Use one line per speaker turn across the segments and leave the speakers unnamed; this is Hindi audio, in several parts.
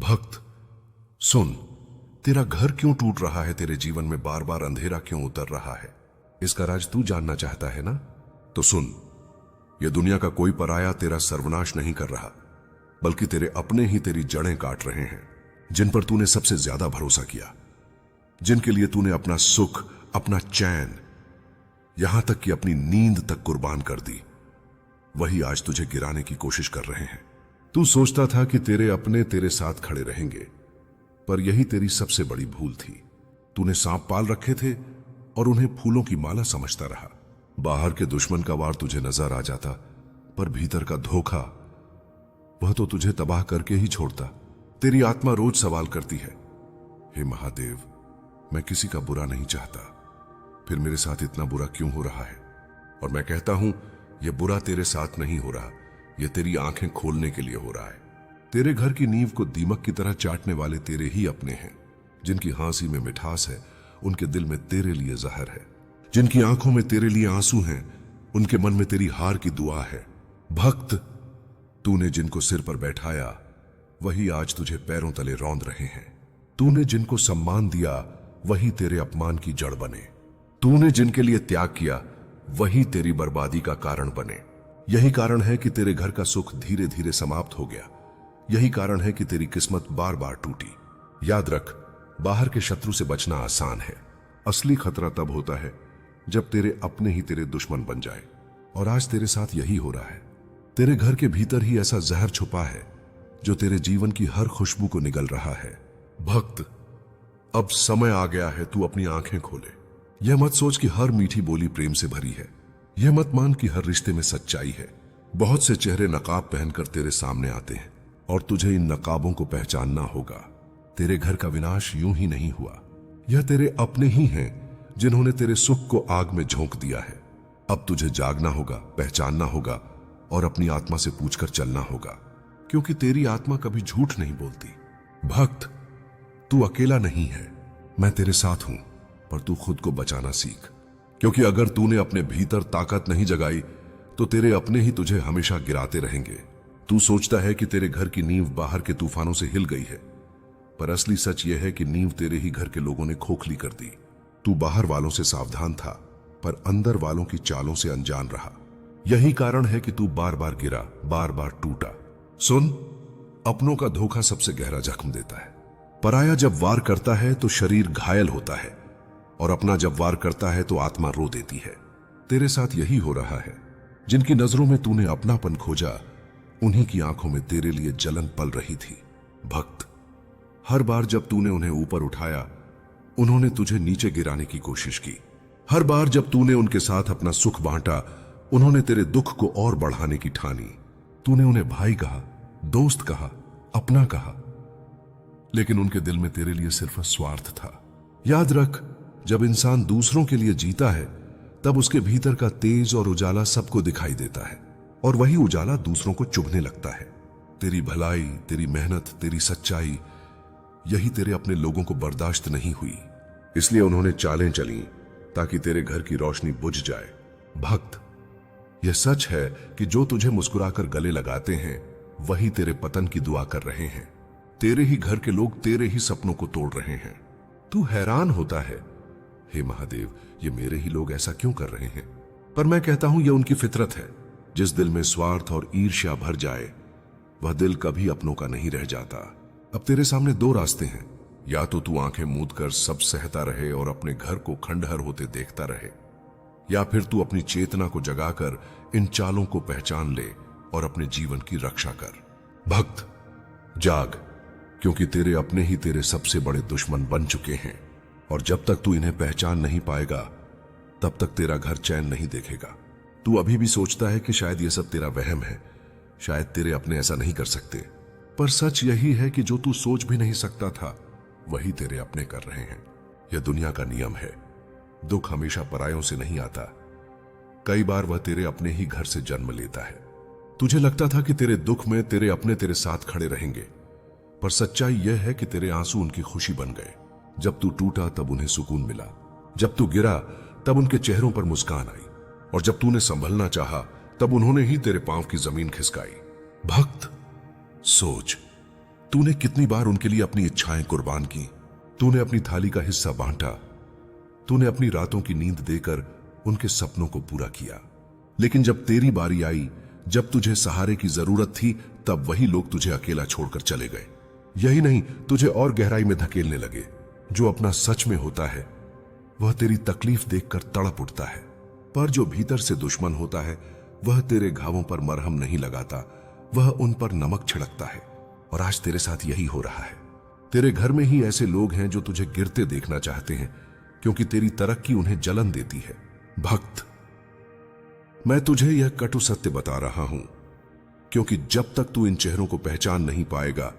भक्त सुन, तेरा घर क्यों टूट रहा है, तेरे जीवन में बार बार अंधेरा क्यों उतर रहा है, इसका राज तू जानना चाहता है ना? तो सुन, यह दुनिया का कोई पराया तेरा सर्वनाश नहीं कर रहा, बल्कि तेरे अपने ही तेरी जड़ें काट रहे हैं, जिन पर तूने सबसे ज्यादा भरोसा किया, जिनके लिए तूने अपना सुख, अपना चैन, यहां तक कि अपनी नींद तक कुर्बान कर दी। वही आज तुझे गिराने की कोशिश कर रहे हैं। तू सोचता था कि तेरे अपने तेरे साथ खड़े रहेंगे, पर यही तेरी सबसे बड़ी भूल थी। तूने सांप पाल रखे थे और उन्हें फूलों की माला समझता रहा। बाहर के दुश्मन का वार तुझे नजर आ जाता, पर भीतर का धोखा, वह तो तुझे तबाह करके ही छोड़ता। तेरी आत्मा रोज सवाल करती है, हे महादेव, मैं किसी का बुरा नहीं चाहता, फिर मेरे साथ इतना बुरा क्यों हो रहा है? और मैं कहता हूं, यह बुरा तेरे साथ नहीं हो रहा, यह तेरी आंखें खोलने के लिए हो रहा है। तेरे घर की नींव को दीमक की तरह चाटने वाले तेरे ही अपने हैं। जिनकी हंसी में मिठास है, उनके दिल में तेरे लिए जहर है। जिनकी आंखों में तेरे लिए आंसू हैं, उनके मन में तेरी हार की दुआ है। भक्त, तूने जिनको सिर पर बैठाया, वही आज तुझे पैरों तले रौंद रहे हैं। तूने जिनको सम्मान दिया, वही तेरे अपमान की जड़ बने। तूने जिनके लिए त्याग किया, वही तेरी बर्बादी का कारण बने। यही कारण है कि तेरे घर का सुख धीरे धीरे समाप्त हो गया। यही कारण है कि तेरी किस्मत बार बार टूटी। याद रख, बाहर के शत्रु से बचना आसान है, असली खतरा तब होता है जब तेरे अपने ही तेरे दुश्मन बन जाए। और आज तेरे साथ यही हो रहा है। तेरे घर के भीतर ही ऐसा जहर छुपा है जो तेरे जीवन की हर खुशबू को निगल रहा है। भक्त, अब समय आ गया है तू अपनी आंखें खोले। यह मत सोच कि हर मीठी बोली प्रेम से भरी है। यह मत मान कि हर रिश्ते में सच्चाई है। बहुत से चेहरे नकाब पहनकर तेरे सामने आते हैं और तुझे इन नकाबों को पहचानना होगा। तेरे घर का विनाश यूं ही नहीं हुआ। यह तेरे अपने ही हैं जिन्होंने तेरे सुख को आग में झोंक दिया है। अब तुझे जागना होगा, पहचानना होगा और अपनी आत्मा से पूछकर चलना होगा, क्योंकि तेरी आत्मा कभी झूठ नहीं बोलती। भक्त, तू अकेला नहीं है, मैं तेरे साथ हूं, पर तू खुद को बचाना सीख। क्योंकि अगर तूने अपने भीतर ताकत नहीं जगाई, तो तेरे अपने ही तुझे हमेशा गिराते रहेंगे। तू सोचता है कि तेरे घर की नींव बाहर के तूफानों से हिल गई है, पर असली सच यह है कि नींव तेरे ही घर के लोगों ने खोखली कर दी। तू बाहर वालों से सावधान था, पर अंदर वालों की चालों से अनजान रहा। यही कारण है कि तू बार बार गिरा, बार बार टूटा। सुन, अपनों का धोखा सबसे गहरा जख्म देता है। पराया जब वार करता है तो शरीर घायल होता है, और अपना जब वार करता है तो आत्मा रो देती है। तेरे साथ यही हो रहा है। जिनकी नजरों में तूने अपनापन खोजा, उन्हीं की आंखों में तेरे लिए जलन पल रही थी। भक्त, हर बार जब तूने उन्हें ऊपर उठाया, उन्होंने तुझे नीचे गिराने की कोशिश की। हर बार जब तूने उनके साथ अपना सुख बांटा, उन्होंने तेरे दुख को और बढ़ाने की ठानी। तूने उन्हें भाई कहा, दोस्त कहा, अपना कहा, लेकिन उनके दिल में तेरे लिए सिर्फ स्वार्थ था। याद रख, जब इंसान दूसरों के लिए जीता है, तब उसके भीतर का तेज और उजाला सबको दिखाई देता है, और वही उजाला दूसरों को चुभने लगता है। तेरी भलाई, तेरी मेहनत, तेरी सच्चाई, यही तेरे अपने लोगों को बर्दाश्त नहीं हुई। इसलिए उन्होंने चालें चली ताकि तेरे घर की रोशनी बुझ जाए। भक्त, यह सच है कि जो तुझे मुस्कुराकर गले लगाते हैं, वही तेरे पतन की दुआ कर रहे हैं। तेरे ही घर के लोग तेरे ही सपनों को तोड़ रहे हैं। तू हैरान होता है, हे महादेव, ये मेरे ही लोग ऐसा क्यों कर रहे हैं? पर मैं कहता हूं, यह उनकी फितरत है। जिस दिल में स्वार्थ और ईर्ष्या भर जाए, वह दिल कभी अपनों का नहीं रह जाता। अब तेरे सामने दो रास्ते हैं। या तो तू आंखें मूंद कर सब सहता रहे और अपने घर को खंडहर होते देखता रहे, या फिर तू अपनी चेतना को जगाकर इन चालों को पहचान ले और अपने जीवन की रक्षा कर। भक्त, जाग, क्योंकि तेरे अपने ही तेरे सबसे बड़े दुश्मन बन चुके हैं, और जब तक तू इन्हें पहचान नहीं पाएगा, तब तक तेरा घर चैन नहीं देखेगा। तू अभी भी सोचता है कि शायद यह सब तेरा वहम है, शायद तेरे अपने ऐसा नहीं कर सकते, पर सच यही है कि जो तू सोच भी नहीं सकता था, वही तेरे अपने कर रहे हैं। यह दुनिया का नियम है। दुख हमेशा परायों से नहीं आता, कई बार वह तेरे अपने ही घर से जन्म लेता है। तुझे लगता था कि तेरे दुख में तेरे अपने तेरे साथ खड़े रहेंगे, पर सच्चाई यह है कि तेरे आंसू उनकी खुशी बन गए। जब तू टूटा तब उन्हें सुकून मिला, जब तू गिरा तब उनके चेहरों पर मुस्कान आई, और जब तूने संभलना चाहा तब उन्होंने ही तेरे पांव की जमीन खिसकाई। भक्त, सोच, तूने कितनी बार उनके लिए अपनी इच्छाएं कुर्बान की, तूने अपनी थाली का हिस्सा बांटा, तूने अपनी रातों की नींद देकर उनके सपनों को पूरा किया। लेकिन जब तेरी बारी आई, जब तुझे सहारे की जरूरत थी, तब वही लोग तुझे अकेला छोड़कर चले गए। यही नहीं, तुझे और गहराई में धकेलने लगे। जो अपना सच में होता है वह तेरी तकलीफ देखकर तड़प उठता है, पर जो भीतर से दुश्मन होता है वह तेरे घावों पर मरहम नहीं लगाता, वह उन पर नमक छिड़कता है। और आज तेरे साथ यही हो रहा है। तेरे घर में ही ऐसे लोग हैं जो तुझे गिरते देखना चाहते हैं, क्योंकि तेरी तरक्की उन्हें जलन देती है। भक्त, मैं तुझे यह कटु सत्य बता रहा हूं, क्योंकि जब तक तू इन चेहरों को पहचान नहीं पाएगा,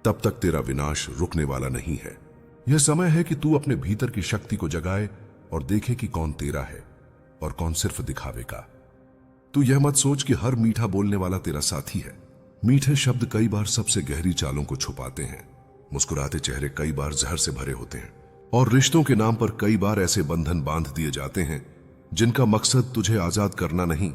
तब तक तेरा विनाश रुकने वाला नहीं है। यह समय है कि तू अपने भीतर की शक्ति को जगाए और देखे कि कौन तेरा है और कौन सिर्फ दिखावे का। तू यह मत सोच कि हर मीठा बोलने वाला तेरा साथी है। मीठे शब्द कई बार सबसे गहरी चालों को छुपाते हैं। मुस्कुराते चेहरे कई बार जहर से भरे होते हैं, और रिश्तों के नाम पर कई बार ऐसे बंधन बांध दिए जाते हैं जिनका मकसद तुझे आजाद करना नहीं,